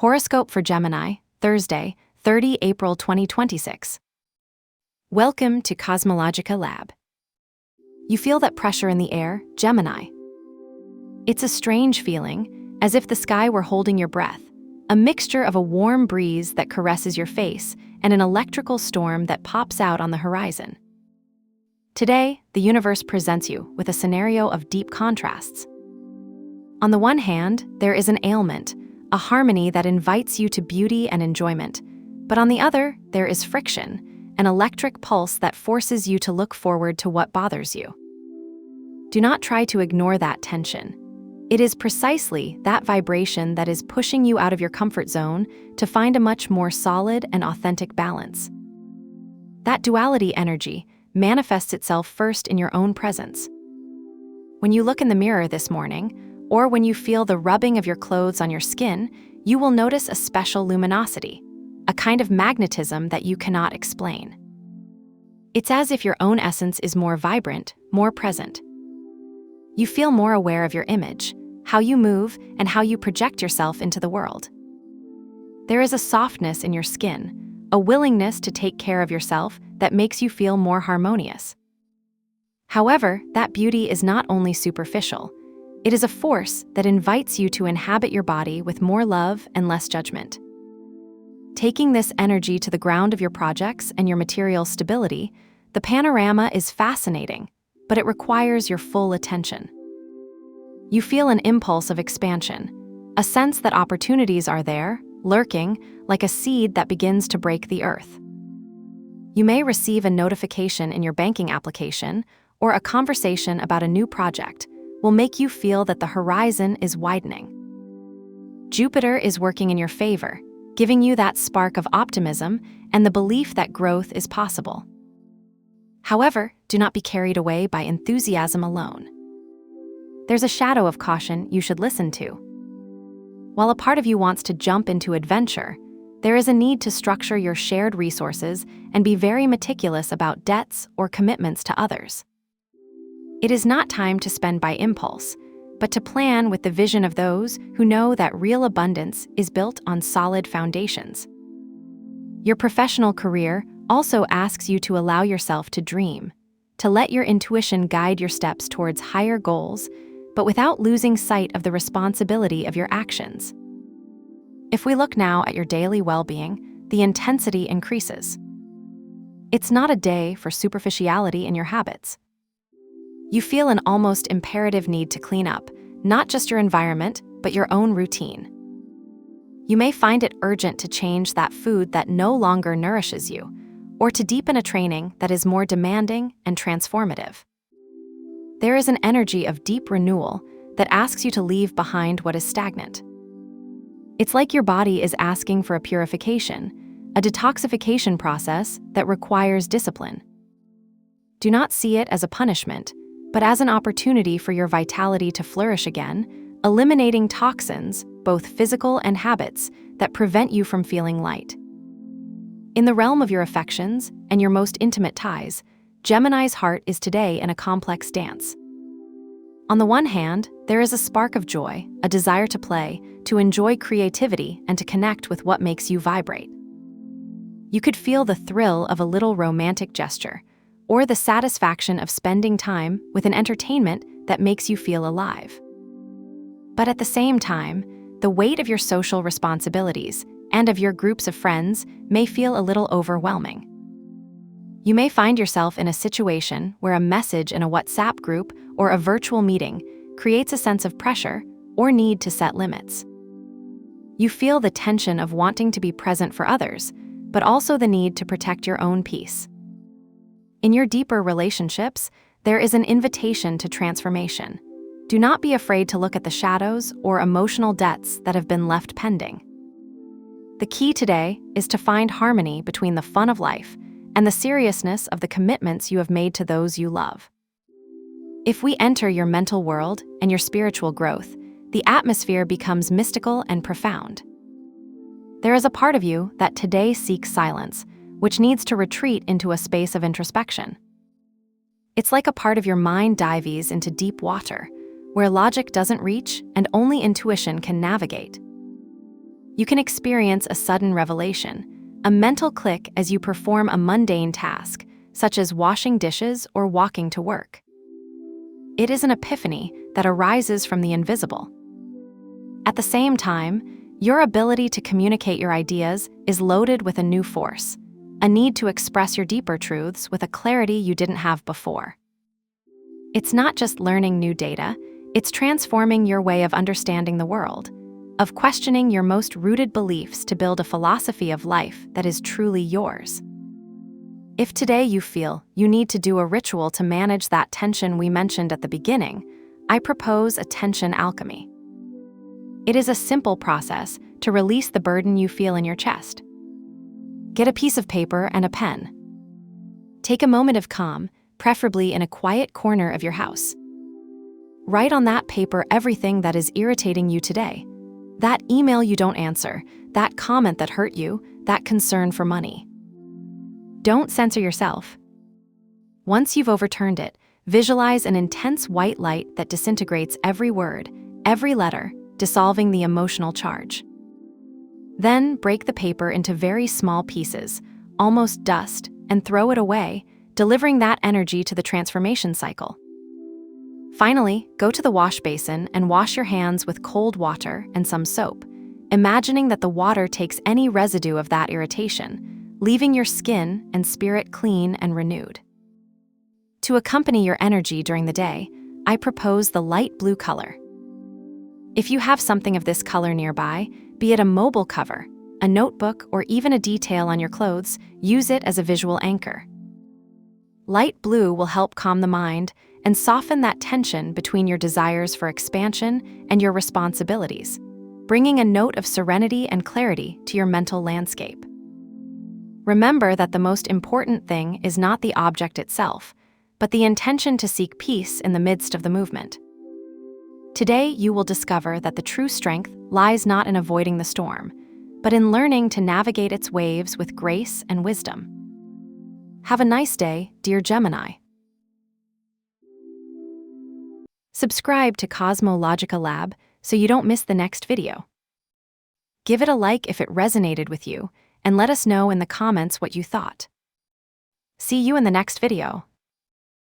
Horoscope for Gemini, Thursday, 30 April 2026. Welcome to CosmologicaLab. You feel that pressure in the air, Gemini. It's a strange feeling, as if the sky were holding your breath, a mixture of a warm breeze that caresses your face and an electrical storm that pops out on the horizon. Today, the universe presents you with a scenario of deep contrasts. On the one hand, there is an ailment, a harmony that invites you to beauty and enjoyment, but on the other, there is friction, an electric pulse that forces you to look forward to what bothers you. Do not try to ignore that tension. It is precisely that vibration that is pushing you out of your comfort zone to find a much more solid and authentic balance. That duality energy manifests itself first in your own presence. When you look in the mirror this morning, or when you feel the rubbing of your clothes on your skin, you will notice a special luminosity, a kind of magnetism that you cannot explain. It's as if your own essence is more vibrant, more present. You feel more aware of your image, how you move, and how you project yourself into the world. There is a softness in your skin, a willingness to take care of yourself that makes you feel more harmonious. However, that beauty is not only superficial. It is a force that invites you to inhabit your body with more love and less judgment. Taking this energy to the ground of your projects and your material stability, the panorama is fascinating, but it requires your full attention. You feel an impulse of expansion, a sense that opportunities are there, lurking, like a seed that begins to break the earth. You may receive a notification in your banking application or a conversation about a new project will make you feel that the horizon is widening. Jupiter is working in your favor, giving you that spark of optimism and the belief that growth is possible. However, do not be carried away by enthusiasm alone. There's a shadow of caution you should listen to. While a part of you wants to jump into adventure, there is a need to structure your shared resources and be very meticulous about debts or commitments to others. It is not time to spend by impulse, but to plan with the vision of those who know that real abundance is built on solid foundations. Your professional career also asks you to allow yourself to dream, to let your intuition guide your steps towards higher goals, but without losing sight of the responsibility of your actions. If we look now at your daily well-being, the intensity increases. It's not a day for superficiality in your habits. You feel an almost imperative need to clean up, not just your environment, but your own routine. You may find it urgent to change that food that no longer nourishes you, or to deepen a training that is more demanding and transformative. There is an energy of deep renewal that asks you to leave behind what is stagnant. It's like your body is asking for a purification, a detoxification process that requires discipline. Do not see it as a punishment, but as an opportunity for your vitality to flourish again, eliminating toxins, both physical and habits, that prevent you from feeling light. In the realm of your affections and your most intimate ties, Gemini's heart is today in a complex dance. On the one hand, there is a spark of joy, a desire to play, to enjoy creativity, and to connect with what makes you vibrate. You could feel the thrill of a little romantic gesture, or the satisfaction of spending time with an entertainment that makes you feel alive. But at the same time, the weight of your social responsibilities and of your groups of friends may feel a little overwhelming. You may find yourself in a situation where a message in a WhatsApp group or a virtual meeting creates a sense of pressure or need to set limits. You feel the tension of wanting to be present for others, but also the need to protect your own peace. In your deeper relationships, there is an invitation to transformation. Do not be afraid to look at the shadows or emotional debts that have been left pending. The key today is to find harmony between the fun of life and the seriousness of the commitments you have made to those you love. If we enter your mental world and your spiritual growth, the atmosphere becomes mystical and profound. There is a part of you that today seeks silence, which needs to retreat into a space of introspection. It's like a part of your mind dives into deep water, where logic doesn't reach and only intuition can navigate. You can experience a sudden revelation, a mental click as you perform a mundane task, such as washing dishes or walking to work. It is an epiphany that arises from the invisible. At the same time, your ability to communicate your ideas is loaded with a new force, a need to express your deeper truths with a clarity you didn't have before. It's not just learning new data, it's transforming your way of understanding the world, of questioning your most rooted beliefs to build a philosophy of life that is truly yours. If today you feel you need to do a ritual to manage that tension we mentioned at the beginning, I propose a tension alchemy. It is a simple process to release the burden you feel in your chest. Get a piece of paper and a pen. Take a moment of calm, preferably in a quiet corner of your house. Write on that paper everything that is irritating you today. That email you don't answer, that comment that hurt you, that concern for money. Don't censor yourself. Once you've overturned it, visualize an intense white light that disintegrates every word, every letter, dissolving the emotional charge. Then break the paper into very small pieces, almost dust, and throw it away, delivering that energy to the transformation cycle. Finally, go to the wash basin and wash your hands with cold water and some soap, imagining that the water takes any residue of that irritation, leaving your skin and spirit clean and renewed. To accompany your energy during the day, I propose the light blue color. If you have something of this color nearby, be it a mobile cover, a notebook, or even a detail on your clothes, use it as a visual anchor. Light blue will help calm the mind and soften that tension between your desires for expansion and your responsibilities, bringing a note of serenity and clarity to your mental landscape. Remember that the most important thing is not the object itself, but the intention to seek peace in the midst of the movement. Today, you will discover that the true strength lies not in avoiding the storm, but in learning to navigate its waves with grace and wisdom. Have a nice day, dear Gemini. Subscribe to CosmologicaLab so you don't miss the next video. Give it a like if it resonated with you, and let us know in the comments what you thought. See you in the next video.